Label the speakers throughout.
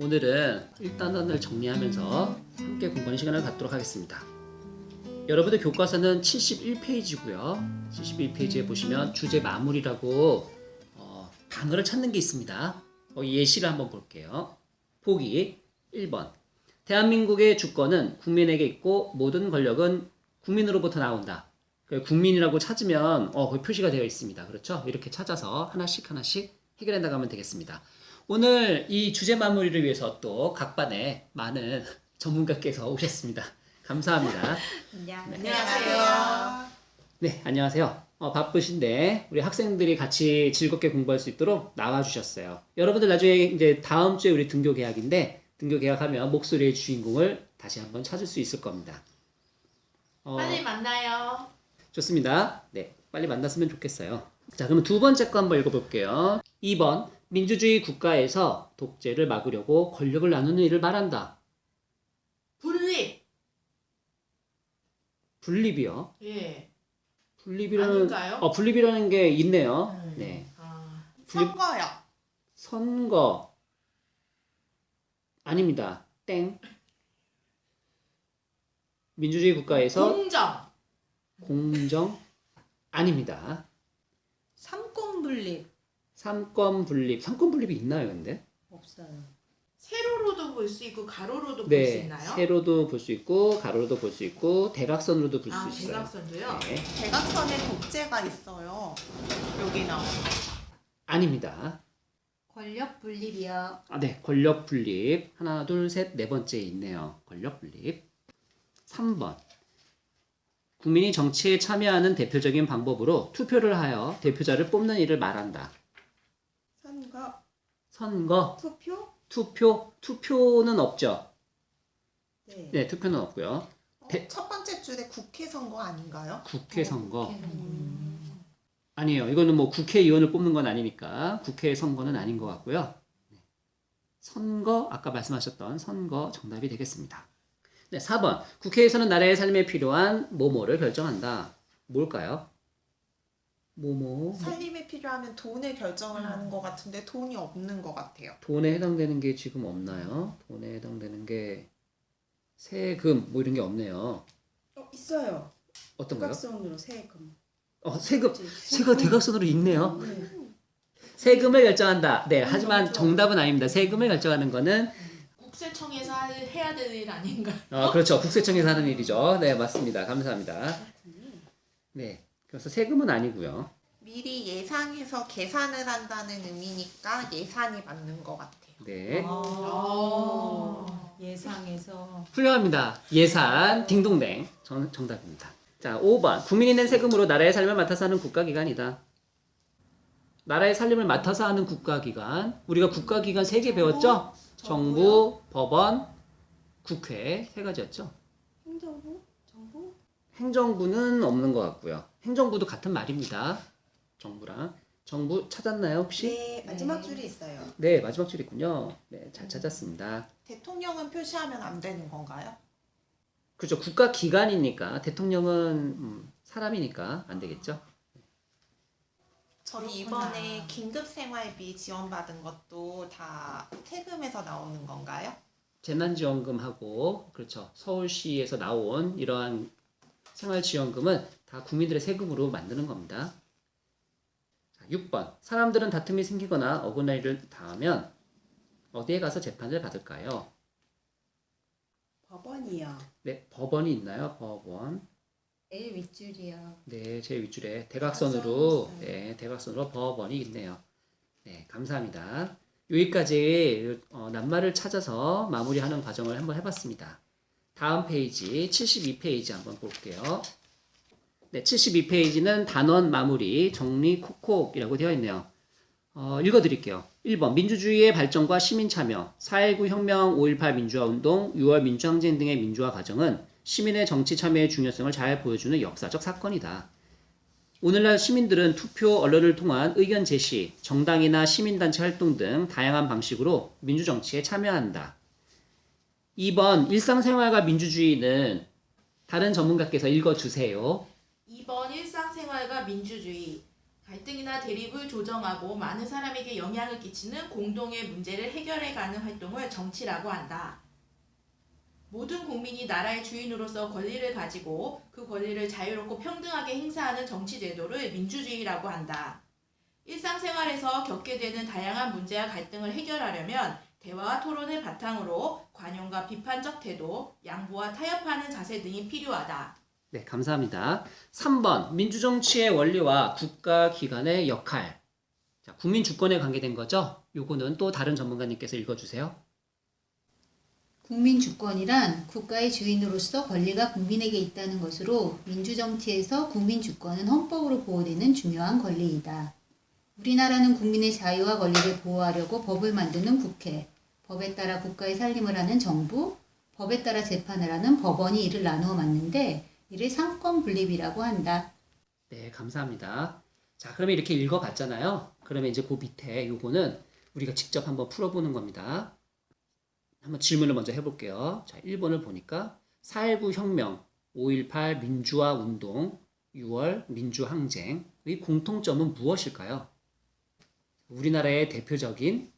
Speaker 1: 오늘은 1단원을 정리하면서 함께 공부하는 시간을 갖도록 하겠습니다. 여러분들 교과서는 71페이지고요. 71페이지에 보시면 주제 마무리라고 단어를 찾는 게 있습니다. 예시를 한번 볼게요. 보기 1번. 대한민국의 주권은 국민에게 있고 모든 권력은 국민으로부터 나온다. 국민이라고 찾으면 거기 표시가 되어 있습니다. 그렇죠? 이렇게 찾아서 하나씩 해결해 나가면 되겠습니다. 오늘 이 주제 마무리를 위해서 또 각 반에 많은 전문가께서 오셨습니다. 감사합니다.
Speaker 2: 안녕하세요.
Speaker 1: 네, 안녕하세요. 바쁘신데 우리 학생들이 같이 즐겁게 공부할 수 있도록 나와주셨어요. 여러분들 나중에 이제 다음 주에 우리 등교 개학인데 등교 개학하면 목소리의 주인공을 다시 한번 찾을 수 있을 겁니다.
Speaker 2: 빨리 만나요.
Speaker 1: 좋습니다. 네, 빨리 만났으면 좋겠어요. 자, 그럼 두 번째 거 한번 읽어볼게요. 2번. 민주주의 국가에서 독재를 막으려고 권력을 나누는 일을 말한다.
Speaker 2: 분립.
Speaker 1: 분립이요.
Speaker 2: 예.
Speaker 1: 분립이라는 분립이라는 게 있네요. 네. 분립,
Speaker 3: 선거요.
Speaker 1: 선거 아닙니다. 땡. 민주주의 국가에서 공정 아닙니다.
Speaker 3: 삼권 분립.
Speaker 1: 삼권 분립이 있나요, 근데?
Speaker 3: 없어요.
Speaker 2: 세로로도 볼 수 있고 가로로도 볼 수
Speaker 1: 네,
Speaker 2: 있나요?
Speaker 1: 세로도 볼 수 있고 가로로도 볼 수 있고 대각선으로도 볼 수 있어요.
Speaker 2: 대각선도요?
Speaker 1: 네.
Speaker 3: 대각선에 독재가 있어요. 여기 나오는.
Speaker 1: 아닙니다.
Speaker 4: 권력 분립이요.
Speaker 1: 네, 권력 분립. 하나, 둘, 셋, 네 번째에 있네요. 권력 분립. 3번. 국민이 정치에 참여하는 대표적인 방법으로 투표를 하여 대표자를 뽑는 일을 말한다.
Speaker 3: 선거.
Speaker 1: 선거,
Speaker 3: 투표.
Speaker 1: 투표는 없죠.
Speaker 3: 네.
Speaker 1: 네, 투표는 없고요.
Speaker 3: 첫 번째 줄에 국회 선거 아닌가요?
Speaker 1: 국회 선거. 아니에요. 이거는 뭐 국회의원을 뽑는 건 아니니까 국회 선거는 아닌 것 같고요. 선거, 아까 말씀하셨던 선거 정답이 되겠습니다. 네, 4번. 국회에서는 나라의 삶에 필요한 뭐뭐를 결정한다. 뭘까요? 뭐뭐.
Speaker 3: 살림에 필요하면 돈을 결정을 하는 것 같은데 돈이 없는 것 같아요.
Speaker 1: 돈에 해당되는 게 지금 없나요? 돈에 해당되는 게 세금 뭐 이런 게 없네요.
Speaker 5: 있어요.
Speaker 1: 어떤 거요?
Speaker 5: 대각선으로 세금.
Speaker 1: 세금 대각선으로 있네요. 세금을 결정한다. 네, 하지만 정답은 아닙니다. 세금을 결정하는 거는
Speaker 2: 국세청에서 해야 되는 일 아닌가요?
Speaker 1: 그렇죠. 국세청에서 하는 일이죠. 네, 맞습니다. 감사합니다. 네, 그래서 세금은 아니고요.
Speaker 3: 미리 예상해서 계산을 한다는 의미니까 예산이 맞는 것 같아요.
Speaker 1: 네,
Speaker 4: 예상해서
Speaker 1: 훌륭합니다. 예산 딩동댕 정답입니다. 자, 5번. 국민이 낸 세금으로 나라의 삶을 맡아서 하는 국가기관이다. 나라의 살림을 맡아서 하는 국가기관. 우리가 국가기관 3개 배웠죠? 정부, 법원, 국회 3가지였죠.
Speaker 5: 행정부? 정부?
Speaker 1: 행정부는 없는 것 같고요. 행정부도 같은 말입니다. 정부랑. 정부 찾았나요 혹시?
Speaker 5: 네, 마지막 줄이 있어요.
Speaker 1: 네, 마지막 줄 있군요. 네, 잘 찾았습니다.
Speaker 3: 대통령은 표시하면 안 되는 건가요?
Speaker 1: 그렇죠. 국가기관이니까 대통령은 사람이니까 안 되겠죠.
Speaker 3: 저희 이번에 긴급생활비 지원받은 것도 다 세금에서 나오는 건가요?
Speaker 1: 재난지원금하고 그렇죠. 서울시에서 나온 이러한 생활지원금은 다 국민들의 세금으로 만드는 겁니다. 자, 6번. 사람들은 다툼이 생기거나 억울한 일을 당하면 어디에 가서 재판을 받을까요?
Speaker 5: 법원이요.
Speaker 1: 네, 법원이 있나요? 법원.
Speaker 4: 제일 윗줄이요.
Speaker 1: 네, 제 윗줄에 대각선으로 대각선으로 법원이 있네요. 네, 감사합니다. 여기까지 낱말을 찾아서 마무리하는 과정을 한번 해봤습니다. 다음 페이지 72페이지 한번 볼게요. 네, 72페이지는 단원 마무리 정리 콕콕이라고 되어 있네요. 읽어드릴게요. 1번 민주주의의 발전과 시민참여, 4.19 혁명, 5.18 민주화운동, 6월 민주항쟁 등의 민주화 과정은 시민의 정치 참여의 중요성을 잘 보여주는 역사적 사건이다. 오늘날 시민들은 투표, 언론을 통한 의견 제시, 정당이나 시민단체 활동 등 다양한 방식으로 민주정치에 참여한다. 2번 일상생활과 민주주의는 다른 전문가께서 읽어주세요.
Speaker 2: 2번 일상생활과 민주주의. 갈등이나 대립을 조정하고 많은 사람에게 영향을 끼치는 공동의 문제를 해결해가는 활동을 정치라고 한다. 모든 국민이 나라의 주인으로서 권리를 가지고 그 권리를 자유롭고 평등하게 행사하는 정치 제도를 민주주의라고 한다. 일상생활에서 겪게 되는 다양한 문제와 갈등을 해결하려면 대화와 토론을 바탕으로 관용과 비판적 태도, 양보와 타협하는 자세 등이 필요하다.
Speaker 1: 네, 감사합니다. 3번 민주정치의 원리와 국가기관의 역할. 자, 국민 주권에 관계된 거죠? 요거는 또 다른 전문가님께서 읽어주세요.
Speaker 4: 국민 주권이란 국가의 주인으로서 권리가 국민에게 있다는 것으로 민주정치에서 국민 주권은 헌법으로 보호되는 중요한 권리이다. 우리나라는 국민의 자유와 권리를 보호하려고 법을 만드는 국회, 법에 따라 국가의 살림을 하는 정부, 법에 따라 재판을 하는 법원이 이를 나누어 맞는데 이를 삼권 분립이라고 한다.
Speaker 1: 네, 감사합니다. 자, 그러면 이렇게 읽어봤잖아요. 그러면 이제 그 밑에 요거는 우리가 직접 한번 풀어보는 겁니다. 한번 질문을 먼저 해볼게요. 자, 1번을 보니까 4.19 혁명, 5.18 민주화 운동, 6월 민주항쟁의 공통점은 무엇일까요? 우리나라의 대표적인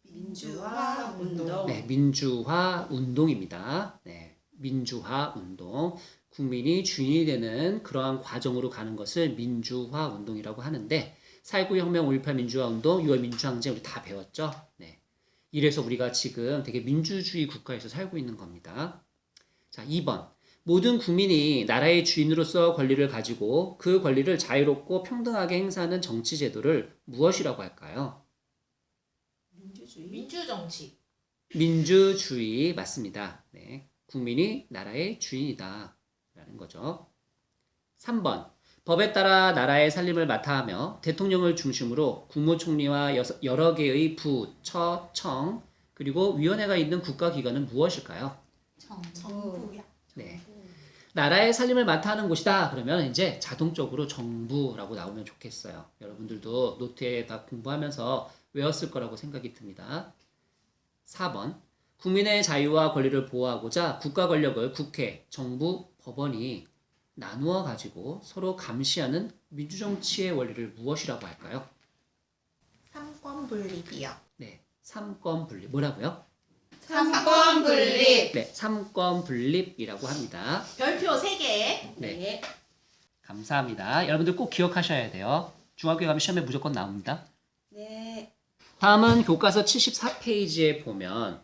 Speaker 5: 민주화 운동.
Speaker 1: 네, 민주화 운동입니다. 네, 민주화 운동. 국민이 주인이 되는 그러한 과정으로 가는 것을 민주화 운동이라고 하는데 4.19 혁명, 5.18 민주화 운동, 6월 민주항쟁 우리 다 배웠죠? 네. 이래서 우리가 지금 되게 민주주의 국가에서 살고 있는 겁니다. 자, 2번. 모든 국민이 나라의 주인으로서 권리를 가지고 그 권리를 자유롭고 평등하게 행사하는 정치 제도를 무엇이라고 할까요?
Speaker 5: 민주주의.
Speaker 2: 민주정치.
Speaker 1: 민주주의 맞습니다. 네. 국민이 나라의 주인이다 라는 거죠. 3번. 법에 따라 나라의 살림을 맡아하며 대통령을 중심으로 국무총리와 여러 개의 부, 처, 청, 그리고 위원회가 있는 국가기관은 무엇일까요?
Speaker 3: 정부야.
Speaker 1: 네. 나라의 살림을 맡아하는 곳이다. 그러면 이제 자동적으로 정부라고 나오면 좋겠어요. 여러분들도 노트에다 공부하면서 외웠을 거라고 생각이 듭니다. 4번. 국민의 자유와 권리를 보호하고자 국가 권력을 국회, 정부, 법원이 나누어 가지고 서로 감시하는 민주정치의 원리를 무엇이라고 할까요?
Speaker 3: 삼권 분립이요.
Speaker 1: 네, 삼권 분립. 뭐라고요?
Speaker 3: 삼권 분립.
Speaker 1: 네, 삼권 분립이라고 합니다.
Speaker 2: 별표 3개.
Speaker 1: 네, 감사합니다. 여러분들 꼭 기억하셔야 돼요. 중학교에 가면 시험에 무조건 나옵니다.
Speaker 5: 네.
Speaker 1: 다음은 교과서 74페이지에 보면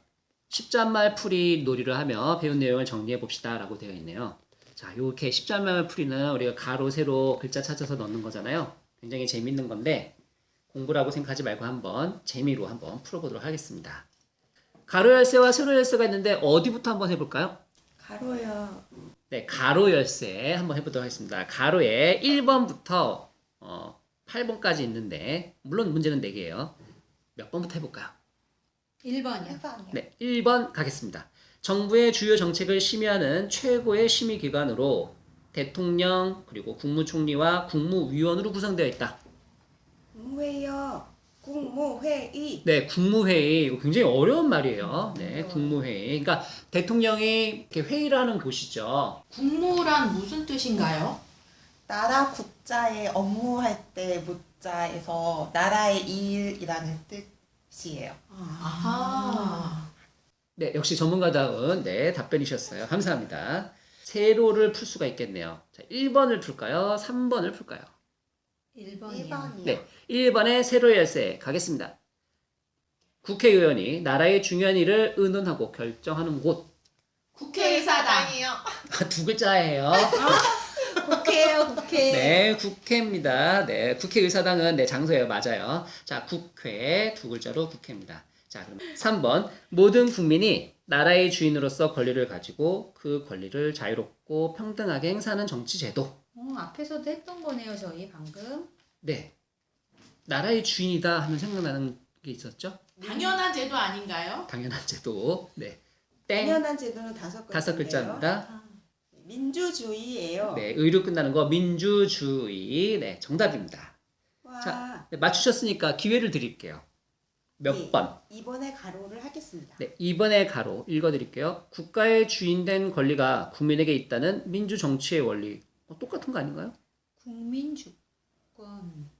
Speaker 1: 십자말 풀이 놀이를 하며 배운 내용을 정리해 봅시다 라고 되어 있네요. 자, 이렇게 십자말 풀이는 우리가 가로, 세로 글자 찾아서 넣는 거잖아요. 굉장히 재밌는 건데 공부라고 생각하지 말고 한번 재미로 한번 풀어보도록 하겠습니다. 가로 열쇠와 세로 열쇠가 있는데 어디부터 한번 해볼까요?
Speaker 5: 가로요.
Speaker 1: 네, 가로 열쇠 한번 해보도록 하겠습니다. 가로에 1번부터 8번까지 있는데 물론 문제는 4개예요. 몇 번부터 해볼까요?
Speaker 4: 1번이요.
Speaker 3: 해방이요.
Speaker 1: 네, 1번 가겠습니다. 정부의 주요 정책을 심의하는 최고의 심의기관으로 대통령 그리고 국무총리와 국무위원으로 구성되어 있다.
Speaker 5: 국무회의요. 국무회의.
Speaker 1: 네, 국무회의. 이거 굉장히 어려운 말이에요. 네, 국무회의. 그러니까 대통령이 이렇게 회의를 하는 곳이죠.
Speaker 2: 국무란 무슨 뜻인가요?
Speaker 3: 나라 국자에 업무할 때 무자에서 나라의 일이라는 뜻이에요.
Speaker 2: 아하.
Speaker 1: 네, 역시 전문가다운 네, 답변이셨어요. 감사합니다. 세로를 풀 수가 있겠네요. 자, 1번을 풀까요? 3번을 풀까요?
Speaker 4: 1번이요.
Speaker 3: 1번이요.
Speaker 1: 네, 1번의 세로 열쇠 가겠습니다. 국회의원이 나라의 중요한 일을 의논하고 결정하는 곳.
Speaker 2: 국회의사당.
Speaker 3: 아니요.
Speaker 1: 두 글자예요.
Speaker 4: 국회예요, 국회.
Speaker 1: 네, 국회입니다. 네, 국회의사당은 네, 장소예요. 맞아요. 자, 국회 두 글자로 국회입니다. 자, 그럼 3번. 모든 국민이 나라의 주인으로서 권리를 가지고 그 권리를 자유롭고 평등하게 행사하는 정치 제도.
Speaker 4: 앞에서도 했던 거네요, 저희 방금.
Speaker 1: 네. 나라의 주인이다 하면 생각나는 게 있었죠?
Speaker 2: 당연한 제도 아닌가요?
Speaker 1: 당연한 제도. 네. 땡.
Speaker 5: 당연한 제도는 5글자인데요.
Speaker 1: 5글자입니다.
Speaker 5: 민주주의예요.
Speaker 1: 네, 의로 끝나는 거 민주주의. 네, 정답입니다.
Speaker 5: 와.
Speaker 1: 자, 네, 맞추셨으니까 기회를 드릴게요. 몇
Speaker 5: 네.
Speaker 1: 번?
Speaker 5: 2번의 가로를 하겠습니다.
Speaker 1: 네, 2번의 가로 읽어드릴게요. 국가의 주인된 권리가 국민에게 있다는 민주정치의 원리. 똑같은 거 아닌가요?
Speaker 4: 국민 주권.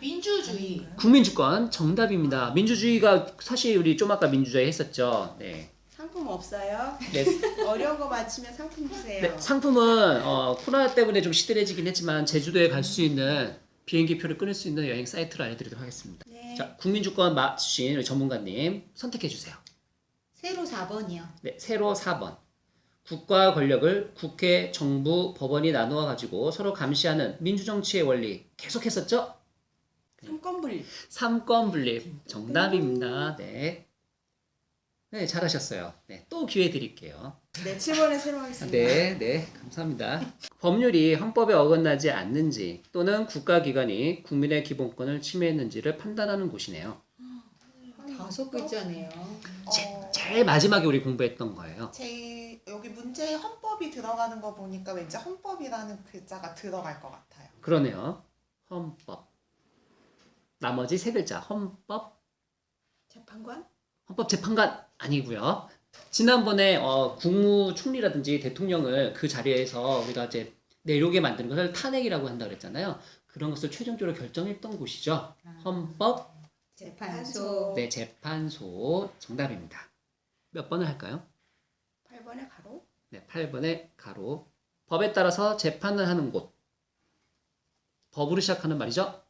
Speaker 2: 민주주의.
Speaker 1: 국민주권 정답입니다. 민주주의가 사실 우리 좀 아까 민주주의 했었죠. 네.
Speaker 5: 상품 없어요?
Speaker 1: 네.
Speaker 5: 어려운 거 맞히면 상품 주세요.
Speaker 1: 네, 상품은 코로나 때문에 좀 시들해지긴 했지만 제주도에 갈 수 있는 비행기 표를 끊을 수 있는 여행 사이트를 알려드리도록 하겠습니다.
Speaker 5: 네.
Speaker 1: 자, 국민주권 맞추신 우리 전문가님 선택해 주세요.
Speaker 4: 세로 4번이요.
Speaker 1: 네, 세로 4번. 국가 권력을 국회, 정부, 법원이 나누어 가지고 서로 감시하는 민주정치의 원리 계속 했었죠?
Speaker 5: 삼권분립.
Speaker 1: 삼권 분립 정답입니다. 네. 네, 잘하셨어요. 네, 또 기회 드릴게요.
Speaker 5: 네, 7번에 새로 하겠습니다.
Speaker 1: 네, 네, 감사합니다. 법률이 헌법에 어긋나지 않는지 또는 국가기관이 국민의 기본권을 침해했는지를 판단하는 곳이네요.
Speaker 4: 5글자네요.
Speaker 1: 제일 마지막에 우리 공부했던 거예요.
Speaker 3: 여기 문제에 헌법이 들어가는 거 보니까 왠지 헌법이라는 글자가 들어갈 것 같아요.
Speaker 1: 그러네요. 헌법. 나머지 세 글자. 헌법,
Speaker 5: 재판관?
Speaker 1: 헌법재판관 아니고요. 지난번에 국무총리라든지 대통령을 그 자리에서 우리가 이제 내려오게 만드는 것을 탄핵이라고 한다 그랬잖아요. 그런 것을 최종적으로 결정했던 곳이죠. 헌법,
Speaker 4: 재판소.
Speaker 1: 네, 재판소 정답입니다. 몇 번을 할까요?
Speaker 5: 8번에 가로?
Speaker 1: 네, 8번의 가로. 법에 따라서 재판을 하는 곳. 법으로 시작하는 말이죠.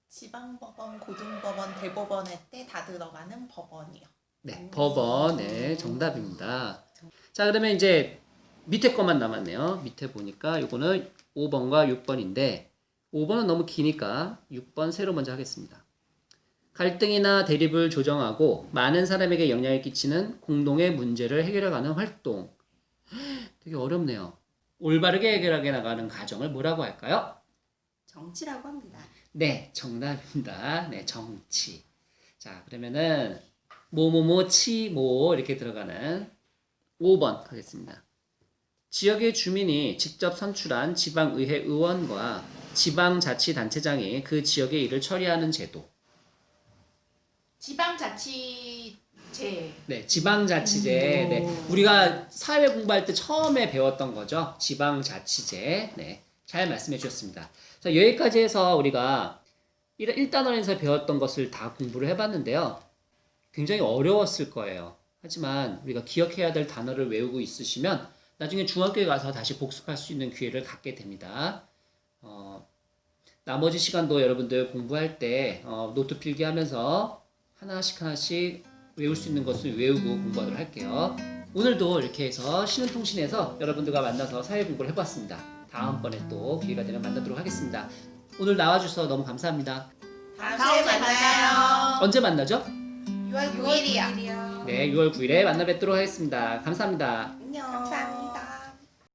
Speaker 3: 지방법원, 고등법원, 대법원의 때 다 들어가는 법원이요.
Speaker 1: 네, 법원. 네, 정답입니다. 자, 그러면 이제 밑에 것만 남았네요. 밑에 보니까 이거는 5번과 6번인데 5번은 너무 기니까 6번 새로 먼저 하겠습니다. 갈등이나 대립을 조정하고 많은 사람에게 영향을 끼치는 공동의 문제를 해결해가는 활동. 되게 어렵네요. 올바르게 해결하게 나가는 과정을 뭐라고 할까요?
Speaker 5: 정치라고 합니다.
Speaker 1: 네, 정답입니다. 네, 정치. 자, 그러면은 뭐뭐뭐 치뭐 이렇게 들어가는 5번 하겠습니다. 지역의 주민이 직접 선출한 지방의회 의원과 지방자치단체장이 그 지역의 일을 처리하는 제도.
Speaker 2: 지방자치제.
Speaker 1: 네, 지방자치제. 네, 우리가 사회 공부할 때 처음에 배웠던 거죠. 지방자치제. 네, 잘 말씀해 주셨습니다. 자, 여기까지 해서 우리가 1단원에서 배웠던 것을 다 공부를 해봤는데요. 굉장히 어려웠을 거예요. 하지만 우리가 기억해야 될 단어를 외우고 있으시면 나중에 중학교에 가서 다시 복습할 수 있는 기회를 갖게 됩니다. 나머지 시간도 여러분들 공부할 때 노트 필기하면서 하나씩 외울 수 있는 것을 외우고 공부하도록 할게요. 오늘도 이렇게 해서 신흥통신에서 여러분들과 만나서 사회 공부를 해봤습니다. 다음번에 또 기회가 되면 만나도록 하겠습니다. 오늘 나와주셔서 너무 감사합니다.
Speaker 3: 다음 주에 만나요.
Speaker 1: 언제 만나죠?
Speaker 3: 6월 9일이요.
Speaker 1: 네, 6월 9일에 만나 뵙도록 하겠습니다. 감사합니다.
Speaker 5: 안녕.
Speaker 3: 감사합니다.